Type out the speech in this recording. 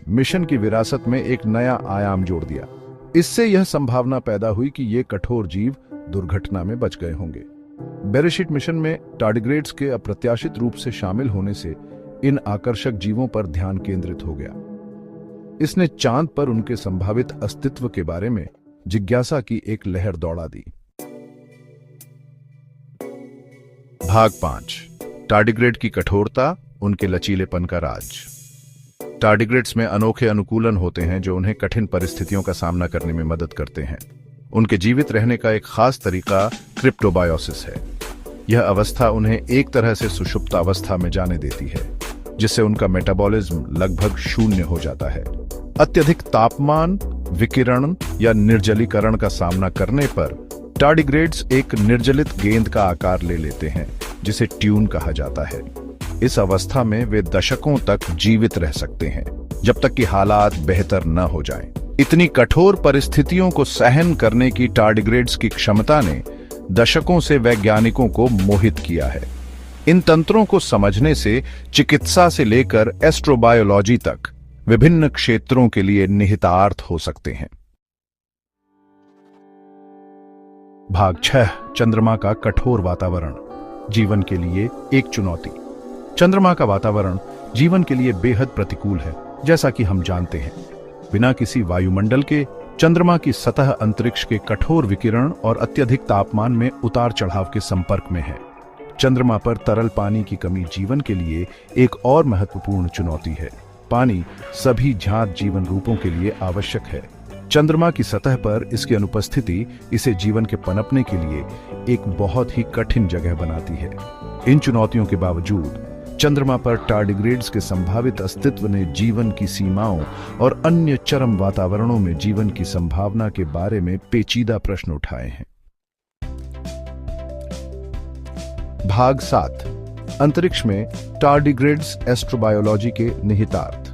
Mission की विरासत में एक नया आयाम जोड़ दिया। इससे यह संभावना पैदा हुई कि ये कठोर जीव दुर्घटना में बच गए होंगे। बेरेशिट मिशन में टार्डिग्रेड्स के अप्रत्याशित रूप से शामिल होने से इन आकर्षक जीवों पर ध्यान केंद्रित हो गया। इसने चांद पर उनके संभावित अस्तित्व के बारे में जिज्ञासा की एक लहर दौड़ा दी। भाग 5। टार्डिग्रेड की कठोरता, उनके लचीलेपन का राज। टार्डिग्रेड्स में अनोखे अनुकूलन होते हैं जो उन्हें कठिन परिस्थितियों का सामना करने में मदद करते हैं। उनके जीवित रहने का एक खास तरीका क्रिप्टोबायोसिस है। यह अवस्था उन्हें एक तरह से सुषुप्त अवस्था में जाने देती है, जिससे उनका मेटाबॉलिज्म लगभग शून्य हो जाता है। अत्यधिक तापमान, विकिरण या निर्जलीकरण का सामना करने पर टार्डिग्रेड्स एक निर्जलित गेंद का आकार ले लेते हैं, जिसे ट्यून कहा जाता है। इस अवस्था में वे दशकों तक जीवित रह सकते हैं, जब तक कि हालात बेहतर न हो जाएं। इतनी कठोर परिस्थितियों को सहन करने की टार्डिग्रेड्स की क्षमता ने दशकों से वैज्ञानिकों को मोहित किया है। इन तंत्रों को समझने से चिकित्सा से लेकर एस्ट्रोबायोलॉजी तक विभिन्न क्षेत्रों के लिए निहितार्थ हो सकते हैं। भाग 6। चंद्रमा का कठोर वातावरण, जीवन के लिए एक चुनौती। चंद्रमा का वातावरण जीवन के लिए बेहद प्रतिकूल है। जैसा कि हम जानते हैं, बिना किसी वायुमंडल के चंद्रमा की सतह अंतरिक्ष के कठोर विकिरण और अत्यधिक तापमान में उतार चढ़ाव के संपर्क में है। चंद्रमा पर तरल पानी की कमी जीवन के लिए एक और महत्वपूर्ण चुनौती है। पानी सभी ज्ञात जीवन रूपों के लिए आवश्यक है। चंद्रमा की सतह पर इसकी अनुपस्थिति इसे जीवन के पनपने के लिए एक बहुत ही कठिन जगह बनाती है। इन चुनौतियों के बावजूद चंद्रमा पर टार्डिग्रेड्स के संभावित अस्तित्व ने जीवन की सीमाओं और अन्य चरम वातावरणों में जीवन की संभावना के बारे में पेचीदा प्रश्न उठाए हैं। भाग 7। अंतरिक्ष में टार्डिग्रेड्स, एस्ट्रोबायोलॉजी के निहितार्थ।